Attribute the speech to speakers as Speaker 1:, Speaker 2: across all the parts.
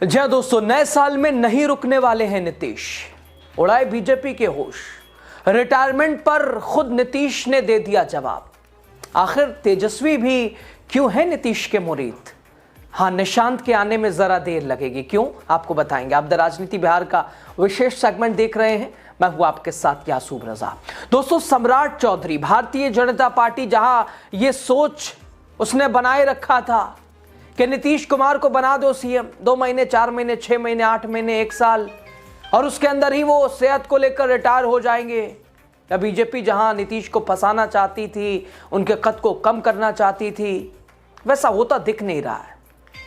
Speaker 1: जी हाँ दोस्तों, नए साल में नहीं रुकने वाले हैं नीतीश। उड़ाए बीजेपी के होश। रिटायरमेंट पर खुद नीतीश ने दे दिया जवाब। आखिर तेजस्वी भी क्यों है नीतीश के मुरीद? हाँ, निशांत के आने में जरा देर लगेगी। क्यों, आपको बताएंगे। आप द राजनीति बिहार का विशेष सेगमेंट देख रहे हैं। मैं हूं आपके साथ यासूब रजा। दोस्तों, सम्राट चौधरी, भारतीय जनता पार्टी जहां ये सोच उसने बनाए रखा था कि नीतीश कुमार को बना दो सीएम, 2 महीने, 4 महीने, 6 महीने, 8 महीने, 1 साल, और उसके अंदर ही वो सेहत को लेकर रिटायर हो जाएंगे। या बीजेपी जहां नीतीश को फंसाना चाहती थी, उनके कद को कम करना चाहती थी, वैसा होता दिख नहीं रहा है।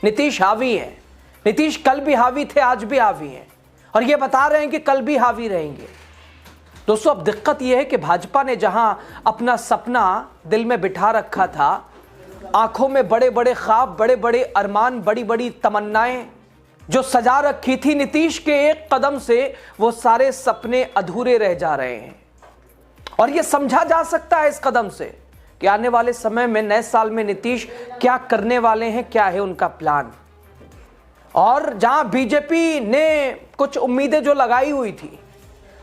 Speaker 1: नीतीश हावी है। नीतीश कल भी हावी थे, आज भी हावी हैं, और ये बता रहे हैं कि कल भी हावी रहेंगे। दोस्तों, अब दिक्कत यह है कि भाजपा ने जहां अपना सपना दिल में बिठा रखा था, आंखों में बड़े बड़े ख्वाब, बड़े बड़े अरमान, बड़ी बड़ी तमन्नाएं जो सजा रखी थी, नीतीश के एक कदम से वो सारे सपने अधूरे रह जा रहे हैं। और ये समझा जा सकता है इस कदम से कि आने वाले समय में, नए साल में नीतीश क्या करने वाले हैं, क्या है उनका प्लान। और जहां बीजेपी ने कुछ उम्मीदें जो लगाई हुई थी,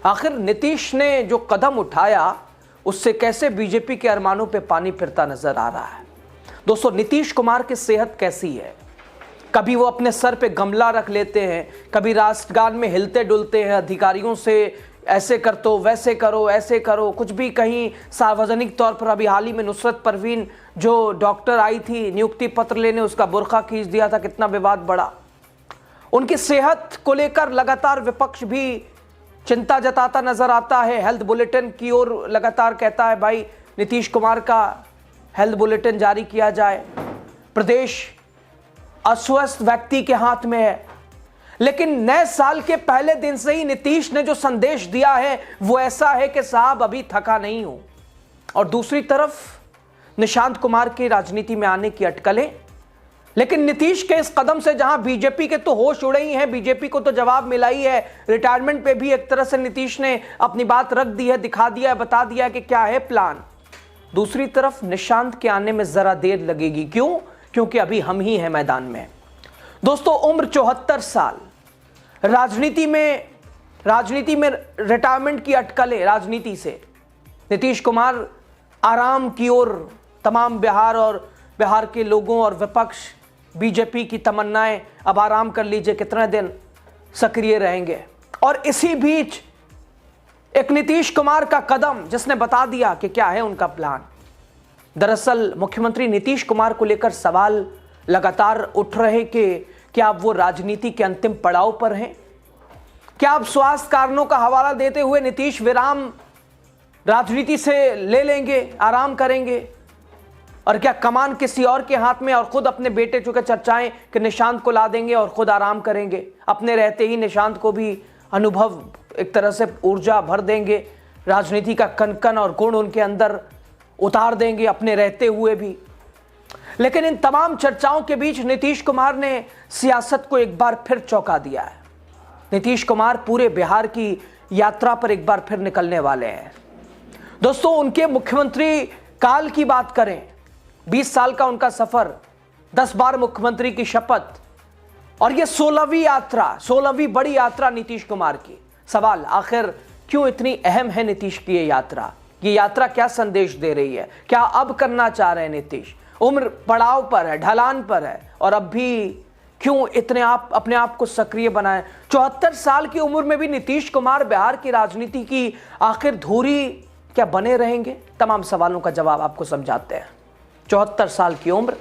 Speaker 1: आखिर नीतीश ने जो कदम उठाया उससे कैसे बीजेपी के अरमानों पे पानी फिरता नजर आ रहा है। दोस्तों, नीतीश कुमार की सेहत कैसी है? कभी वो अपने सर पे गमला रख लेते हैं, कभी राष्ट्रगान में हिलते डुलते हैं, अधिकारियों से ऐसे कर दो, वैसे करो, ऐसे करो, कुछ भी कहीं सार्वजनिक तौर पर। अभी हाल ही में नुसरत परवीन जो डॉक्टर आई थी नियुक्ति पत्र लेने, उसका बुर्का खींच दिया था, कितना विवाद बढ़ा। उनकी सेहत को लेकर लगातार विपक्ष भी चिंता जताता नजर आता है। हेल्थ बुलेटिन की ओर लगातार कहता है, भाई नीतीश कुमार का हेल्थ बुलेटिन जारी किया जाए। प्रदेश अस्वस्थ व्यक्ति के हाथ में है। लेकिन नए साल के पहले दिन से ही नीतीश ने जो संदेश दिया है वो ऐसा है कि साहब अभी थका नहीं हूं। और दूसरी तरफ निशांत कुमार की राजनीति में आने की अटकलें। लेकिन नीतीश के इस कदम से जहां बीजेपी के तो होश उड़े ही हैं, बीजेपी को तो जवाब मिला ही है। रिटायरमेंट पे भी एक तरह से नीतीश ने अपनी बात रख दी है, दिखा दिया है, बता दिया है कि क्या है प्लान। दूसरी तरफ निशांत के आने में जरा देर लगेगी। क्यों? क्योंकि अभी हम ही हैं मैदान में। दोस्तों, उम्र 74 साल, राजनीति में रिटायरमेंट की अटकलें, राजनीति से नीतीश कुमार आराम की ओर, तमाम बिहार के लोगों और विपक्ष, बीजेपी की तमन्नाएं, अब आराम कर लीजिए, कितने दिन सक्रिय रहेंगे। और इसी बीच एक नीतीश कुमार का कदम जिसने बता दिया कि क्या है उनका प्लान। दरअसल मुख्यमंत्री नीतीश कुमार को लेकर सवाल लगातार उठ रहे कि क्या अब वो राजनीति के अंतिम पड़ाव पर हैं? क्या अब स्वास्थ्य कारणों का हवाला देते हुए नीतीश विराम राजनीति से ले लेंगे, आराम करेंगे? और क्या कमान किसी और के हाथ में, और खुद अपने बेटे, चूंकि चर्चाएं कि निशांत को ला देंगे और खुद आराम करेंगे, अपने रहते ही निशांत को भी अनुभव, एक तरह से ऊर्जा भर देंगे, राजनीति का कन और गुण उनके अंदर उतार देंगे अपने रहते हुए भी। लेकिन इन तमाम चर्चाओं के बीच नीतीश कुमार ने सियासत को एक बार फिर चौंका दिया है। नीतीश कुमार पूरे बिहार की यात्रा पर एक बार फिर निकलने वाले हैं। दोस्तों, उनके मुख्यमंत्री काल की बात करें, 20 साल का उनका सफर, 10 बार मुख्यमंत्री की शपथ, और ये 16वीं यात्रा, 16वीं बड़ी यात्रा नीतीश कुमार की। सवाल, आखिर क्यों इतनी अहम है नीतीश की ये यात्रा? ये यात्रा क्या संदेश दे रही है? क्या अब करना चाह रहे हैं नीतीश? उम्र पड़ाव पर है, ढलान पर है, और अब भी क्यों अपने आप को सक्रिय बनाए? 74 साल की उम्र में भी नीतीश कुमार बिहार की राजनीति की आखिर धुरी क्या बने रहेंगे? तमाम सवालों का जवाब आपको समझाते हैं। 74 साल की उम्र,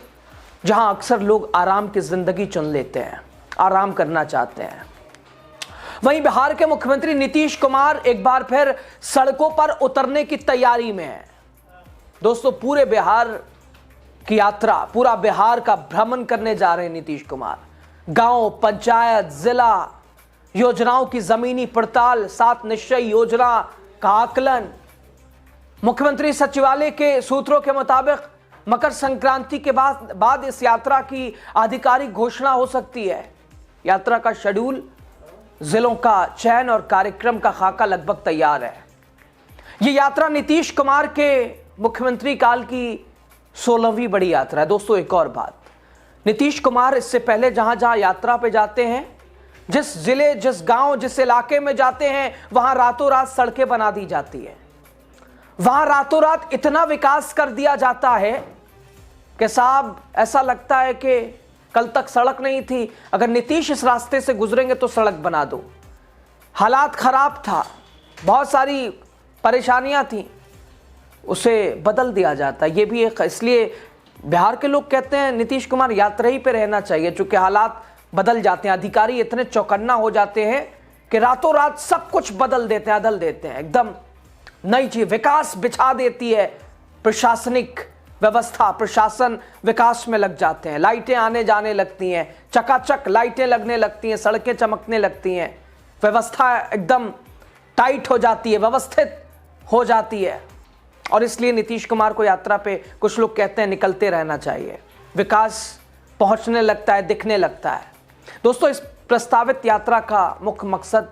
Speaker 1: जहां अक्सर लोग आराम की जिंदगी चुन लेते हैं, आराम करना चाहते हैं, वहीं बिहार के मुख्यमंत्री नीतीश कुमार एक बार फिर सड़कों पर उतरने की तैयारी में है। दोस्तों, पूरे बिहार की यात्रा, पूरा बिहार का भ्रमण करने जा रहे हैं नीतीश कुमार। गांव, पंचायत, जिला योजनाओं की जमीनी पड़ताल, 7 निश्चय योजना का आकलन। मुख्यमंत्री सचिवालय के सूत्रों के मुताबिक मकर संक्रांति के बाद इस यात्रा की आधिकारिक घोषणा हो सकती है। यात्रा का शेड्यूल, जिलों का चयन और कार्यक्रम का खाका लगभग तैयार है। यह यात्रा नीतीश कुमार के मुख्यमंत्री काल की 16वीं बड़ी यात्रा है। दोस्तों, एक और बात, नीतीश कुमार इससे पहले जहां जहां यात्रा पे जाते हैं जिस जिले, जिस गांव, जिस इलाके में जाते हैं वहां रातों रात सड़कें बना दी जाती है, वहां रातों रात इतना विकास कर दिया जाता है कि साहब ऐसा लगता है कि कल तक सड़क नहीं थी, अगर नीतीश इस रास्ते से गुजरेंगे तो सड़क बना दो। हालात खराब था, बहुत सारी परेशानियां थी, उसे बदल दिया जाता है। ये भी एक, इसलिए बिहार के लोग कहते हैं नीतीश कुमार यात्रा ही पे रहना चाहिए, चूंकि हालात बदल जाते हैं, अधिकारी इतने चौकन्ना हो जाते हैं कि रातों रात सब कुछ बदल देते हैं, अदल देते हैं, एकदम नई चीज विकास बिछा देती है। प्रशासनिक व्यवस्था, प्रशासन विकास में लग जाते हैं, लाइटें आने जाने लगती हैं, चकाचक लाइटें लगने लगती हैं, सड़कें चमकने लगती हैं, व्यवस्था एकदम टाइट हो जाती है, व्यवस्थित हो जाती है। और इसलिए नीतीश कुमार को यात्रा पे कुछ लोग कहते हैं निकलते रहना चाहिए, विकास पहुंचने लगता है, दिखने लगता है। दोस्तों, इस प्रस्तावित यात्रा का मुख्य मकसद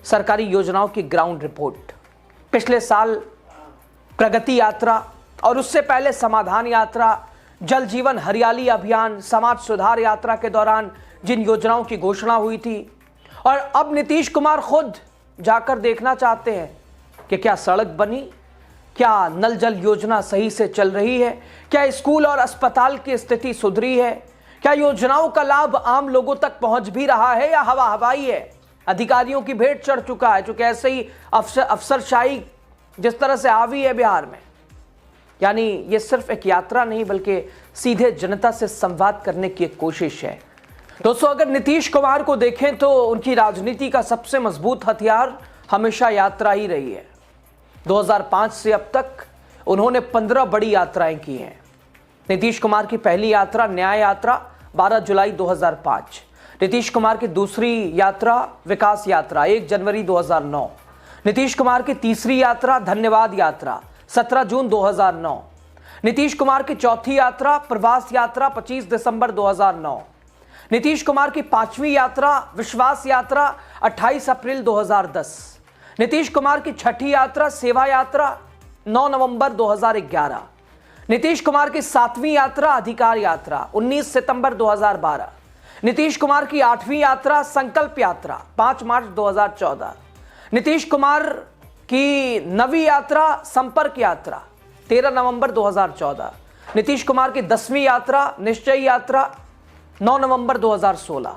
Speaker 1: सरकारी योजनाओं की ग्राउंड रिपोर्ट, पिछले साल प्रगति यात्रा और उससे पहले समाधान यात्रा, जल जीवन हरियाली अभियान, समाज सुधार यात्रा के दौरान जिन योजनाओं की घोषणा हुई थी, और अब नीतीश कुमार खुद जाकर देखना चाहते हैं कि क्या सड़क बनी, क्या नल जल योजना सही से चल रही है, क्या स्कूल और अस्पताल की स्थिति सुधरी है, क्या योजनाओं का लाभ आम लोगों तक पहुंच भी रहा है या हवा हवाई है, अधिकारियों की भेंट चढ़ चुका है, चूंकि ऐसे ही अफसरशाही जिस तरह से हावी है बिहार में। यानी ये सिर्फ एक यात्रा नहीं बल्कि सीधे जनता से संवाद करने की एक कोशिश है। दोस्तों, अगर नीतीश कुमार को देखें तो उनकी राजनीति का सबसे मजबूत हथियार हमेशा यात्रा ही रही है। 2005 से अब तक उन्होंने 15 बड़ी यात्राएं की हैं। नीतीश कुमार की पहली यात्रा न्याय यात्रा 12 जुलाई 2005, नीतीश कुमार की दूसरी यात्रा विकास यात्रा 1 जनवरी 2009, नीतीश कुमार की तीसरी यात्रा धन्यवाद यात्रा 17 जून 2009, नीतीश कुमार की चौथी यात्रा प्रवास यात्रा 25 दिसंबर 2009, नीतीश कुमार की पांचवी यात्रा विश्वास यात्रा 28 अप्रैल 2010, नीतीश कुमार की छठी यात्रा सेवा यात्रा 9 नवंबर 2011, नीतीश कुमार की सातवीं यात्रा अधिकार यात्रा 19 सितंबर 2012, नीतीश कुमार की आठवीं यात्रा संकल्प यात्रा 5 मार्च 2014, नीतीश कुमार की नवी यात्रा संपर्क यात्रा 13 नवंबर 2014, नीतीश कुमार की 10वीं यात्रा निश्चय यात्रा 9 नवंबर 2016,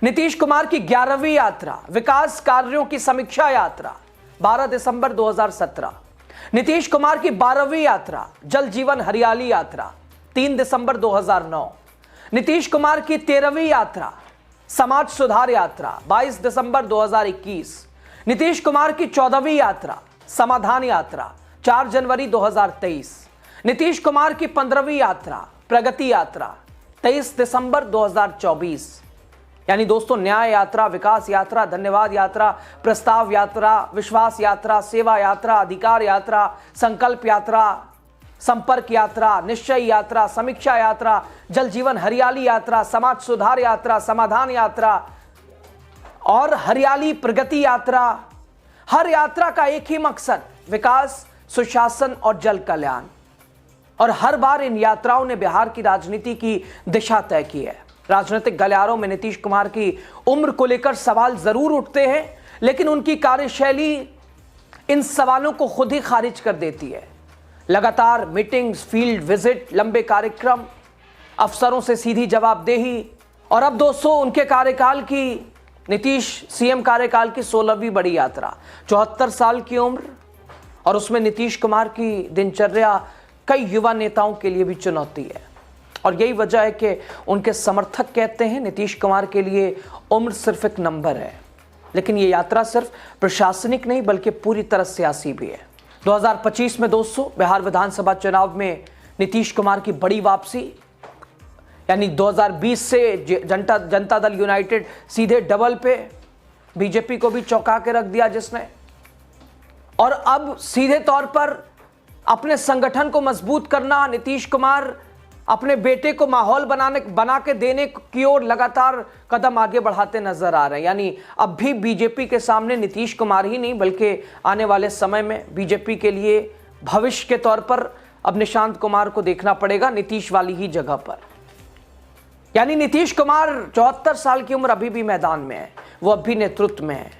Speaker 1: नीतीश कुमार की 11वीं यात्रा विकास कार्यों की समीक्षा यात्रा 12 दिसंबर 2017, नीतीश कुमार की 12वीं यात्रा जल जीवन हरियाली यात्रा 3 दिसंबर 2009, नीतीश कुमार की 13वीं यात्रा समाज सुधार यात्रा 22 दिसंबर 2021, नीतीश कुमार की 14वीं यात्रा समाधान यात्रा 4 जनवरी 2023, नीतीश कुमार की 15वीं यात्रा प्रगति यात्रा 23 दिसंबर 2024। यानी दोस्तों, न्याय यात्रा, विकास यात्रा, धन्यवाद यात्रा, प्रस्ताव यात्रा, विश्वास यात्रा, सेवा यात्रा, अधिकार यात्रा, संकल्प यात्रा, संपर्क यात्रा, निश्चय यात्रा, समीक्षा यात्रा, जल जीवन हरियाली यात्रा, समाज सुधार यात्रा, समाधान यात्रा और हरियाली प्रगति यात्रा। हर यात्रा का एक ही मकसद, विकास, सुशासन और जल कल्याण। और हर बार इन यात्राओं ने बिहार की राजनीति की दिशा तय की है। राजनीतिक गलियारों में नीतीश कुमार की उम्र को लेकर सवाल जरूर उठते हैं, लेकिन उनकी कार्यशैली इन सवालों को खुद ही खारिज कर देती है। लगातार मीटिंग्स, फील्ड विजिट, लंबे कार्यक्रम, अफसरों से सीधी जवाबदेही। और अब दोस्तों, उनके कार्यकाल की, नीतीश सीएम कार्यकाल की 16वीं बड़ी यात्रा, 74 साल की उम्र, और उसमें नीतीश कुमार की दिनचर्या कई युवा नेताओं के लिए भी चुनौती है। और यही वजह है कि उनके समर्थक कहते हैं नीतीश कुमार के लिए उम्र सिर्फ एक नंबर है। लेकिन ये यात्रा सिर्फ प्रशासनिक नहीं बल्कि पूरी तरह सियासी भी है। 2025 में दोस्तों बिहार विधानसभा चुनाव में नीतीश कुमार की बड़ी वापसी, यानी 2020 से जनता दल यूनाइटेड सीधे डबल पे, बीजेपी को भी चौंका के रख दिया जिसने, और अब सीधे तौर पर अपने संगठन को मजबूत करना, नीतीश कुमार अपने बेटे को माहौल बना के देने की ओर लगातार कदम आगे बढ़ाते नजर आ रहे हैं। यानी अब भी बीजेपी के सामने नीतीश कुमार ही नहीं बल्कि आने वाले समय में बीजेपी के लिए भविष्य के तौर पर अब निशांत कुमार को देखना पड़ेगा नीतीश वाली ही जगह पर। यानी नीतीश कुमार 74 साल की उम्र अभी भी मैदान में है, वो अब भी नेतृत्व में है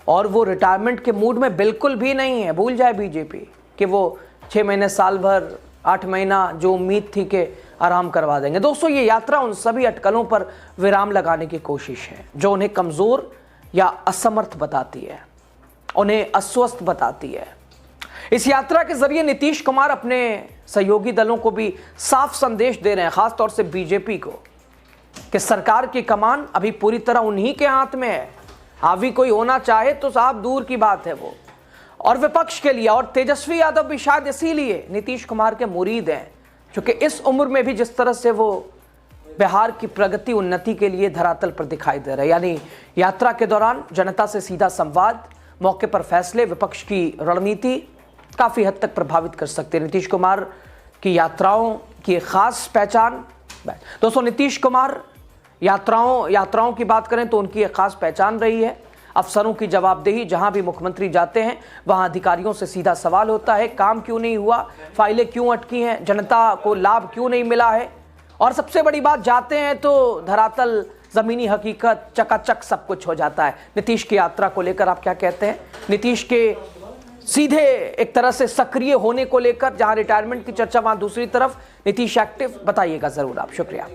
Speaker 1: और वो रिटायरमेंट के मूड में बिल्कुल भी नहीं है। भूल जाए बीजेपी कि वो 6 महीने, साल भर, 8 महीना जो उम्मीद थी कि आराम करवा देंगे। दोस्तों, ये यात्रा उन सभी अटकलों पर विराम लगाने की कोशिश है जो उन्हें कमजोर या असमर्थ बताती है, उन्हें अस्वस्थ बताती है। इस यात्रा के जरिए नीतीश कुमार अपने सहयोगी दलों को भी साफ संदेश दे रहे हैं, खासतौर से बीजेपी को, कि सरकार की कमान अभी पूरी तरह उन्हीं के हाथ में है। हावी कोई होना चाहे तो साहब दूर की बात है वो। और विपक्ष के लिए, और तेजस्वी यादव भी शायद इसीलिए नीतीश कुमार के मुरीद हैं, क्योंकि इस उम्र में भी जिस तरह से वो बिहार की प्रगति, उन्नति के लिए धरातल पर दिखाई दे रहे हैं। यानी यात्रा के दौरान जनता से सीधा संवाद, मौके पर फैसले, विपक्ष की रणनीति काफी हद तक प्रभावित कर सकते हैं नीतीश कुमार की यात्राओं की एक खास पहचान। दोस्तों, नीतीश कुमार यात्राओं की बात करें तो उनकी एक खास पहचान रही है। अफसरों की जवाबदेही, जहां भी मुख्यमंत्री जाते हैं वहां अधिकारियों से सीधा सवाल होता है, काम क्यों नहीं हुआ, फाइलें क्यों अटकी हैं, जनता को लाभ क्यों नहीं मिला है। और सबसे बड़ी बात, जाते हैं तो धरातल, जमीनी हकीकत, चकाचक सब कुछ हो जाता है। नीतीश की यात्रा को लेकर आप क्या कहते हैं? नीतीश के सीधे एक तरह से सक्रिय होने को लेकर, जहां रिटायरमेंट की चर्चा वहां दूसरी तरफ नीतीश एक्टिव, बताइएगा जरूर आप। शुक्रिया।